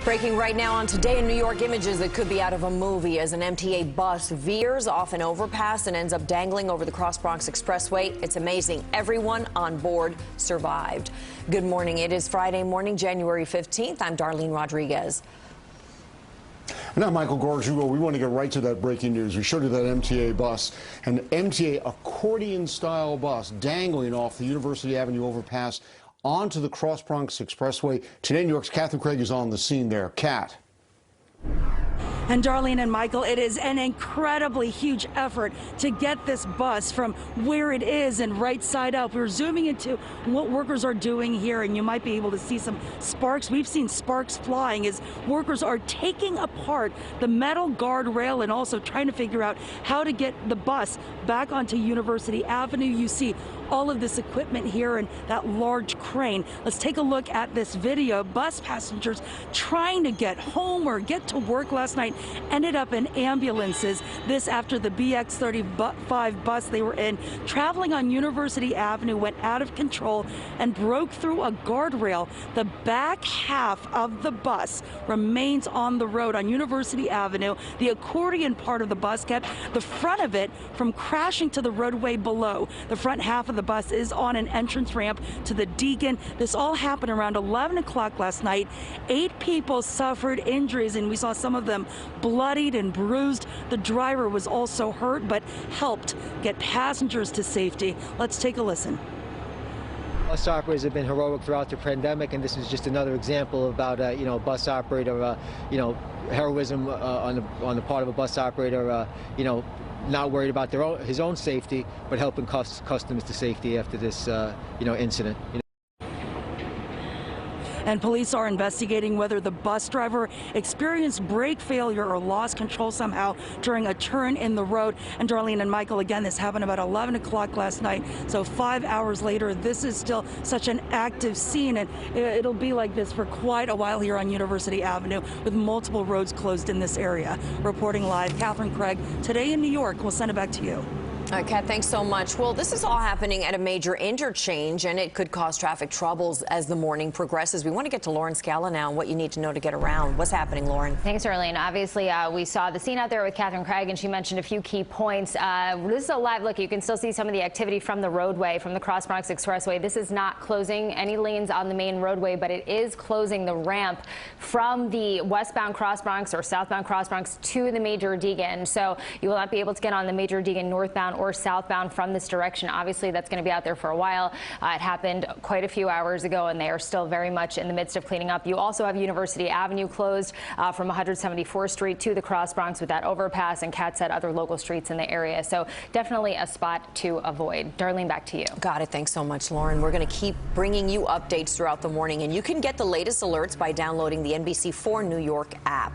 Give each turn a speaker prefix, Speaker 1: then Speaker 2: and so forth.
Speaker 1: Breaking right now on Today in New York, images that could be out of a movie as an MTA bus veers off an overpass and ends up dangling over the Cross Bronx Expressway. It's amazing. Everyone on board survived. Good morning. It is Friday morning, January 15th. I'm Darlene Rodriguez.
Speaker 2: Now, Michael Gorjugo, we want to get right to that breaking news. We showed you that MTA bus, an MTA accordion-style bus dangling off the University Avenue overpass onto the Cross Bronx Expressway. Today, New York's Catherine Craig is on the scene there. Kat.
Speaker 3: And Darlene and Michael, it is an incredibly huge effort to get this bus from where it is and right side up. We're zooming into what workers are doing here, and you might be able to see some sparks. We've seen sparks flying as workers are taking apart the metal guardrail and also trying to figure out how to get the bus back onto University Avenue. You see all of this equipment here and that large crane. Let's take a look at this video. Bus passengers trying to get home or get to work last night ended up in ambulances. This after the BX35 bus they were in, traveling on University Avenue, went out of control and broke through a guardrail. The back half of the bus remains on the road on University Avenue. The accordion part of the bus kept the front of it from crashing to the roadway below. The front half of the bus is on an entrance ramp to the Deacon. This all happened around 11 o'clock last night. 8 people suffered injuries, and we saw some of them bloodied and bruised. The driver was also hurt, but helped get passengers to safety. Let's take a listen.
Speaker 4: Bus operators have been heroic throughout the pandemic, and this is just another example about bus operator, heroism on the part of a bus operator, not worried about his own safety, but helping customers to safety after this, incident.
Speaker 3: And police are investigating whether the bus driver experienced brake failure or lost control somehow during a turn in the road. And Darlene and Michael, again, this happened about 11 o'clock last night. So 5 hours later, this is still such an active scene, and it'll be like this for quite a while here on University Avenue, with multiple roads closed in this area. Reporting live, Catherine Craig, Today in New York. We'll send it back to you.
Speaker 1: All right, Kat, thanks so much. Well, this is all happening at a major interchange, and it could cause traffic troubles as the morning progresses. We want to get to Lauren Scala now and what you need to know to get around. What's happening, Lauren?
Speaker 5: Thanks, Arlene. Obviously, we saw the scene out there with Catherine Craig, and she mentioned a few key points. This is a live look. You can still see some of the activity from the roadway, from the Cross Bronx Expressway. This is not closing any lanes on the main roadway, but it is closing the ramp from the westbound Cross Bronx or southbound Cross Bronx to the Major Deegan. So you will not be able to get on the Major Deegan northbound or southbound from this direction. Obviously, that's going to be out there for a while. It happened quite a few hours ago, and they are still very much in the midst of cleaning up. You also have University Avenue closed from 174th Street to the Cross Bronx with that overpass, and Kat said other local streets in the area. So definitely a spot to avoid. Darlene, back to you.
Speaker 1: Got it. Thanks so much, Lauren. We're going to keep bringing you updates throughout the morning, and you can get the latest alerts by downloading the NBC4 New York app.